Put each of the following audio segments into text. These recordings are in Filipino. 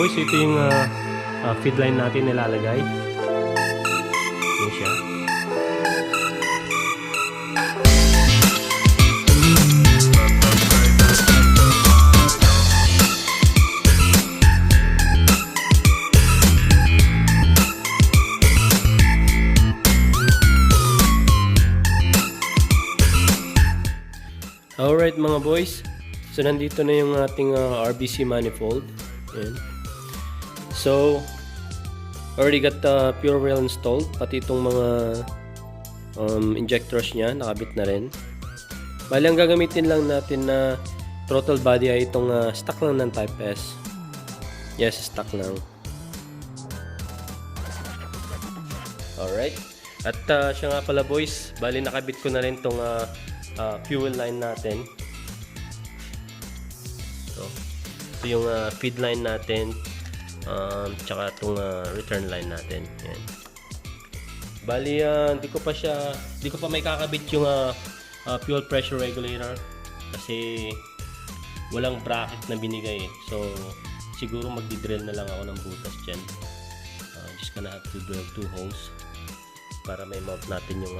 boys, ito yung feed line natin nilalagay. Yan siya. Alright mga boys, so nandito na yung ating RBC manifold. Ayan. So already got the pure rail installed, pati itong mga injectors nya nakabit na rin. Bali ang gagamitin lang natin na throttle body ay itong stock lang ng Type S. Yes, stock lang. Alright, at siya nga pala boys, bali nakabit ko na rin itong fuel line natin. So yung feed line natin, tsaka itong return line natin. Yan. Bali di ko pa may kakabit yung fuel pressure regulator kasi walang bracket na binigay eh. So siguro magdi-drill na lang ako ng butas dyan. Just gonna have to drill 2 holes para may mount natin yung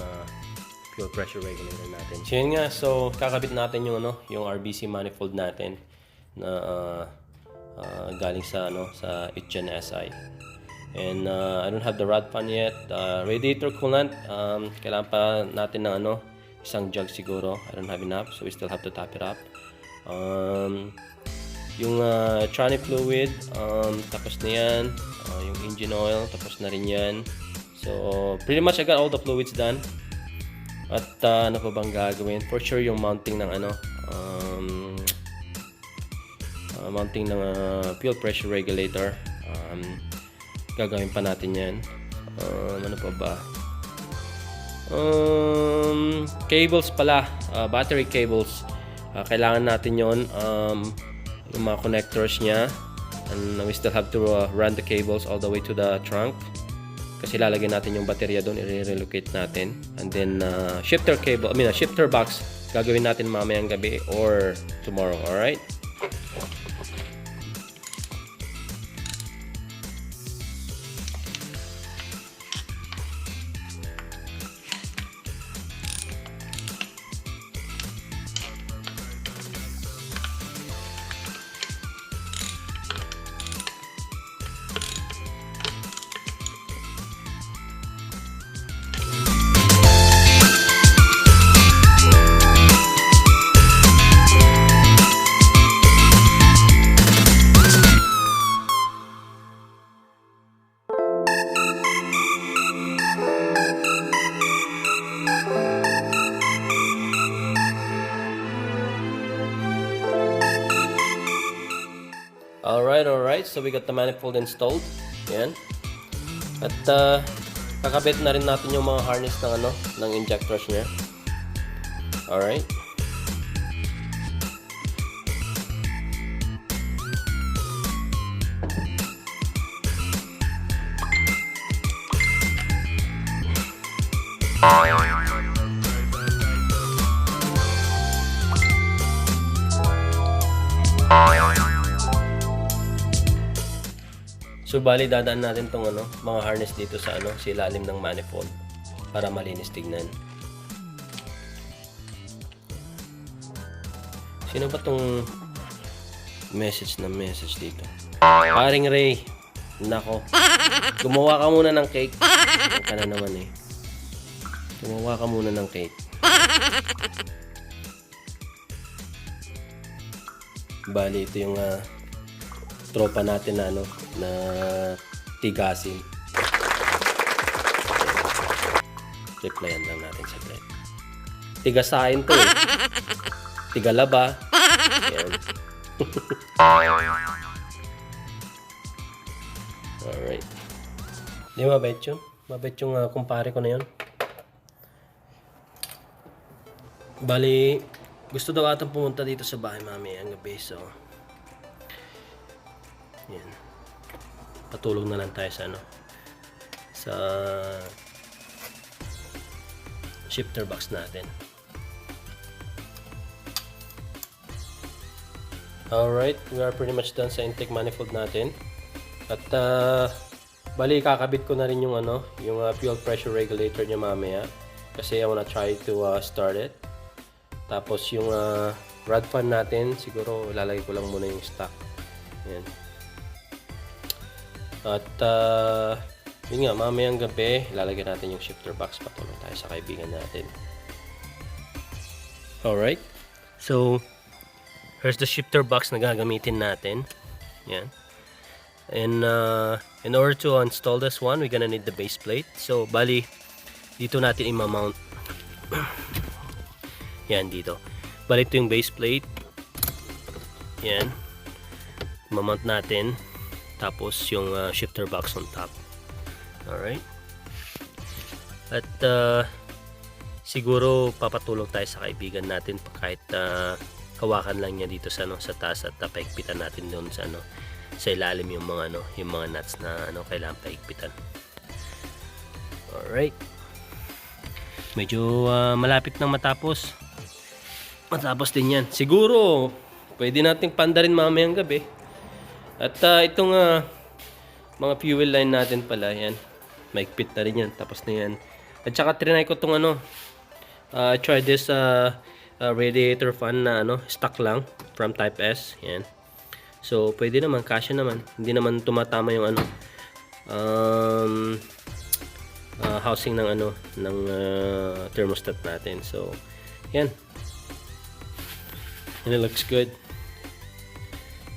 fuel pressure regulator natin. So yun nga, so kakabit natin yung yung RBC manifold natin na galing sa sa Itchen SI. And I don't have the rod pan yet. Radiator coolant, kailangan pa natin ng isang jug siguro. I don't have enough, so we still have to top it up. Yung tranny fluid, tapos na yan. Yung engine oil, tapos na rin yan. So pretty much I got all the fluids done. At ano pa bang gagawin? For sure yung mounting ng fuel pressure regulator. Gagawin pa natin yan. Ano pa ba? Cables pala, battery cables. Kailangan natin yon, yung mga connectors nya. And we still have to run the cables all the way to the trunk. Kasi lalagyan natin yung baterya doon, i-relocate natin. And then shifter cable, shifter box gagawin natin mamayang gabi or tomorrow, alright? Alright, so we got the manifold installed. Yan. At kakabit na rin natin yung mga harness ng injectors niya. Alright. So bali dadaan natin tong mga harness dito sa sa ilalim ng manifold para malinis tignan. Sino ba tong message dito? Paring Ray. Nako. Gumawa ka muna ng cake. Yan ka na naman eh. Gumawa ka muna ng cake. Bali ito yung tropa natin na tigasin. Replyan lang natin sa bread. Tigasain to eh. Tigalaba. Ayan. Alright. Di mabait yun? Mabait yung kumpare ko na yun. Bali, gusto daw atang pumunta dito sa bahay mami ang gabi, so yan. Patulog na lang tayo sa shifter box natin. Alright, we are pretty much done sa intake manifold natin. At bali kakabit ko na rin yung yung fuel pressure regulator niya mamaya kasi I wanna try to start it. Tapos yung rod fan natin, siguro lalagay ko lang muna yung stock. Yan. At yun nga, mamayang gabi lalagyan natin yung shifter box. Patulong tayo sa kaibigan natin. Alright, so here's the shifter box na gagamitin natin. Yan. And in order to install this one, we're gonna need the base plate. So bali dito natin i-mount. Yan, dito. Bali ito yung base plate. Yan. I-mount natin. Tapos yung shifter box on top. Alright. At siguro papatulong tayo sa kaibigan natin kahit hawakan lang niya dito sa sa taas at paigpitan natin doon sa sa ilalim yung mga yung mga nuts na kailangan paigpitan. Alright. Medyo malapit nang matapos. Matapos din yan. Siguro pwede nating pandarin mamayang gabi. At itong mga fuel line natin pala, yan. Maigpit na rin yan. Tapos na yan. At saka trinay ko itong try this radiator fan na stock lang from type S. Yan. So pwede naman, kasya naman. Hindi naman tumatama yung housing ng ng thermostat natin. So yan. And it looks good.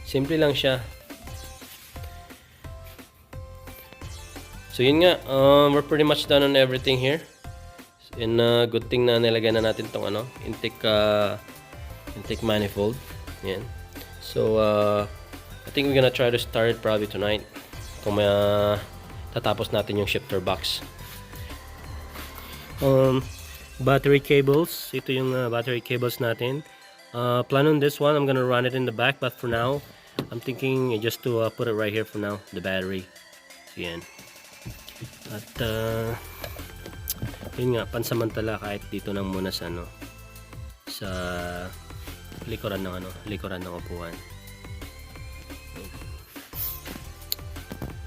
Simple lang siya. So yun nga, we're pretty much done on everything here. And good thing na nilagay na natin tong intake manifold. Yan. So I think we're gonna try to start it probably tonight. Kung may tatapos natin yung shifter box. Battery cables. Ito yung battery cables natin. Plan on this one, I'm gonna run it in the back, but for now I'm thinking just to put it right here for now, the battery. So yan. At yun nga, pansamantala kahit dito lang muna sa sa likuran ng upuan.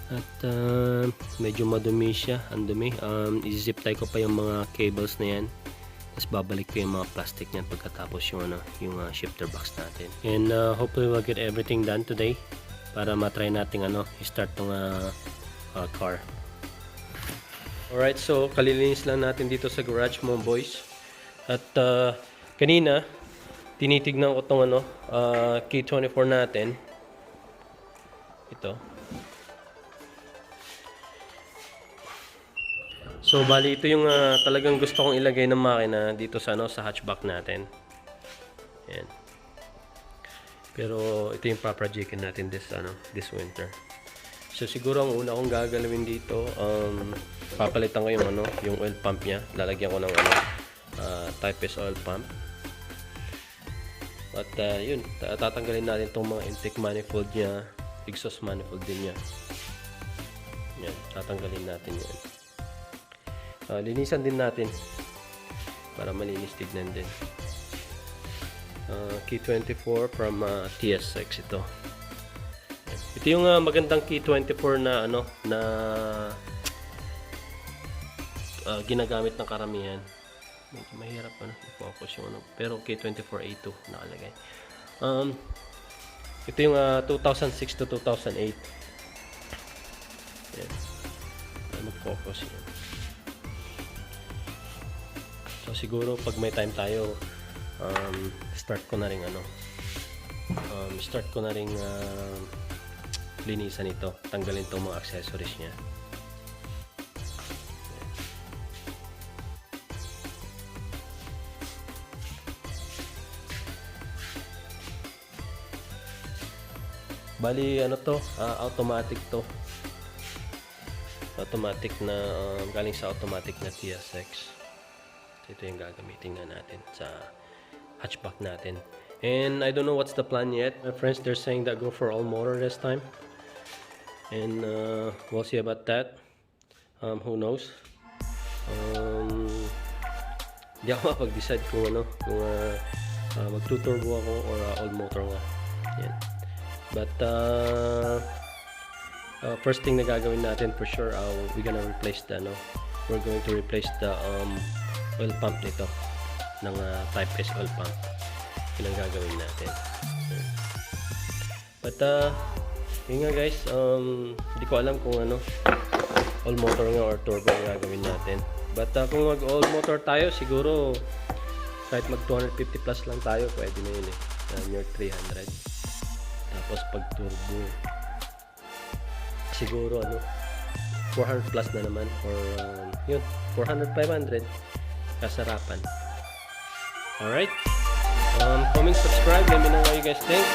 At medyo madumi siya, ang dumi. I-zip tie ko pa yung mga cables na yan. Tapos babalik ko yung mga plastic niyan pagkatapos yung shifter box natin. And hopefully we'll get everything done today para matry natin i-start tong car. Alright, so kalilinis lang natin dito sa garage mo, boys. At kanina tinitignan ko tong K24 natin. Ito. So bali ito yung talagang gusto kong ilagay ng makina dito sa sa hatchback natin. Yan. Pero ito yung paprojectin natin this winter. So siguro ang una kong gagalawin dito, papalitan ko yung oil pump niya. Lalagyan ko ng type S oil pump. At yun, tatanggalin natin tong mga intake manifold niya, exhaust manifold din niya. Yan, tatanggalin natin yan. Linisan din natin para malinis tignan din. K24 from TS6 ito. Ito yung magandang K24 na na ginagamit ng karamihan. Medyo mahirap i-focus yung pero K24A2 nakalagay. Ito yung 2006 to 2008. Yan. Mag-focus yan. So siguro pag may time tayo, start ko na ring linisan ito, tanggalin itong mga accessories niya. Bali automatic to. Automatic na galing sa automatic na TS6. Ito yung gagamitin na natin sa hatchback natin. And I don't know what's the plan yet. My friends, they're saying that go for all motor this time. And we'll see about that. Who knows? Hindi ako mapag-decide kung magtuturbo ako or all motor nga. Yan. But first thing na gagawin natin for sure, we're gonna replace the we're going to replace the oil pump nito ng type S oil pump. Yun ang gagawin natin. But yun nga guys, hindi ko alam kung all motor nga or turbo ang gagawin natin. But kung mag all motor tayo, siguro kahit mag 250 plus lang tayo, pwede na yun eh. Near 300. Tapos pag turbo, siguro 400 plus na naman, or yun, 400, 500 kasarapan. Alright, comment, subscribe, let me know what you guys think.